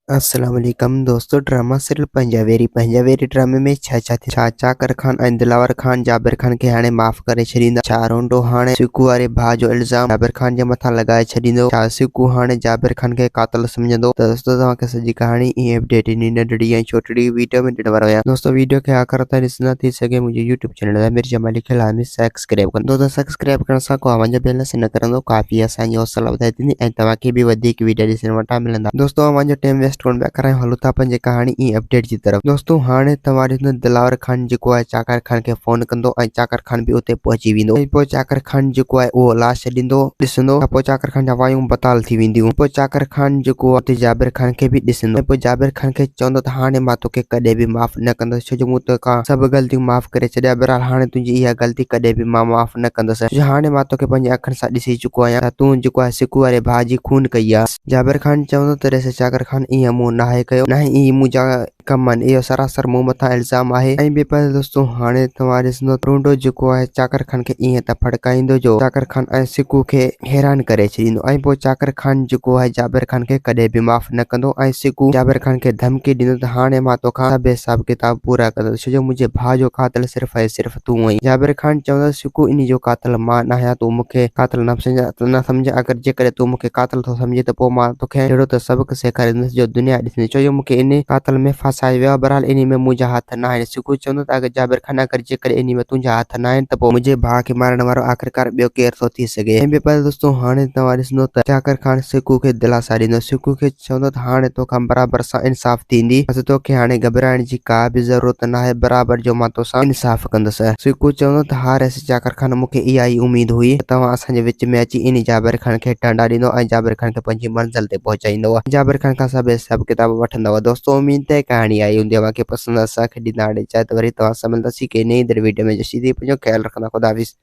अस्सलाम वालेकुम दोस्तों। ड्रामा सीरियल पंजाबेरी ड्रामे में चाकर खान ऐं दिलावर खान जाबिर खान खे हाणे माफ़ करे छॾींदा। छा रोंडो हाणे सिकू वारे भाउ जो इल्ज़ाम जाबिर खान जे मथां लगाए छॾींदो? छा सिकू हाणे जाबिर खान खे कातिल सम्झंदो? त दोस्तों तव्हांखे सॼी कहाणी ईअं अपडेट इन नंढड़ी ऐं छोटड़ी वीडियो में ॾियण वारो आहियां। दोस्तों वीडियो खे आख़िर ताईं ॾिसंदा थी सघे मुंहिंजे यूट्यूब चैनल आमिर जमाली खे लाज़मी सब्सक्राइब कंदो। दोस्तों सब्सक्राइब करण सां को आवाज़ बेल न करंदो, काफ़ी असांजी हौसला वधाए थींदी ऐं तव्हांखे बि वधीक वीडियो ॾिसण वटां मिलंदा। दोस्तों अवां जो टाइम वेस्ट कोन पिया करायूं, हलूं था पंहिंजे कहाणी ई अपडेट जी तरफ़। दोस्तों हाणे तव्हां ॾिसंदो दिलावर खान जेको आहे चाकर खान खे फोन कंदो ऐं चाकर खान बि उते पहुची वेंदो। पोइ चाकर खान जेको आहे उहो लाश ॾींदो ॾिसंदो, पोइ चाकर खान जा वायूं बताल थी वेंदियूं। पोइ चाकर खान जेको आहे जाबिर खान खे बि ॾिसंदो। पोइ जाबिर खान खे चवंदो त हाणे मां तोखे कॾहिं बि माफ़ न कंदुसि, छो जो मूं तोखां सभु ग़लतियूं माफ़ करे छॾिया। बहरहाल हाणे तुंहिंजी इहा ग़लती कॾहिं बि मां माफ़ न कंदुसि, छो हाणे मां तोखे पंहिंजे अखियुनि सां ॾिसी चुको आहियां त तूं जेको आहे सिकू वारे भाउ जी खून कई आहे। जाबिर खान चवंदो त ॾिस चाकर खान ईअं मूं नाहे कयो, न ई मुंहिंजा कम आहिनि, इहो सरासर मूं मथां इल्ज़ाम आहे। ऐं ॿिए पासे दोस्तों हाणे तव्हां ॾिसंदो रोंडो जेको आहे चाकर खान खे ईअं त फड़काईंदो जो चाकर खान ऐं सिकू खे हैरान करे छॾींदो। ऐं पोइ चाकर खान जेको आहे जाबिर खान खे कॾहिं बि माफ़ न कंदो ऐं सिकू जाबिर खान खे धमकी ॾींदो त हाणे मां तोखां सभु हिसाब किताब पूरा कंदुसि, छो जो मुंहिंजे भाउ जो कातिल सिर्फ़ ऐं सिर्फ़ तूं आहीं। जाबिर खान चवंदो सिकू इन जो कातिल मां न आहियां, तूं मूंखे कातिल न सम्झ। अगरि जेकॾहिं तूं मूंखे कातिल थो सम्झे त पोइ मां तोखे अहिड़ो त सबक़ सेखारींदुसि जो दुनिया ॾिसंदी, छो जो मूंखे इन कातिल में फासायो वियो आहे। बहरहाल इन में मुंहिंजा हथ न आहिनि। सिकू चवंदो त अगरि जाबिर खान अगरि जेकॾहिं इन में तुंहिंजा हथ न आहिनि त पोइ मुंहिंजे भाउ खे मारण वारो आख़िरकार ॿियो केरु थो थी सघे। ऐं ॿिए पासे दोस्तों हाणे तव्हां ॾिसंदो त चाकर खान सिकू खे दिलासा ॾींदो, सिकू खे चवंदो त हाणे तोखां बराबरि सां इंसाफ़ थींदी, बसि तोखे हाणे घबराइण जी का बि ज़रूरत न आहे, बराबरि जो मां तोसां इंसाफ़ कंदुसि। सिकू चवंदो त हारेसि चाकर खान, मूंखे इहा ई उमेद हुई त तव्हां असांजे विच में अची इन जाबिर खान खे टंडा ॾींदो ऐं जाबिर खान खे पंहिंजी मंज़िल ते पहुचाईंदो, जाबिर खान खां सभु हिसाब किताब वठंदव। दोस्तों उम्मीद है कहाणी आई हूंदी, तव्हांखे पसंदि असांखे ॾींदा हाणे चाहे त वरी तव्हां सां मिलंदासीं के नई वीडियो में। जसी पंहिंजो ख्यालु रखंदा। खुदा हाफ़िज़।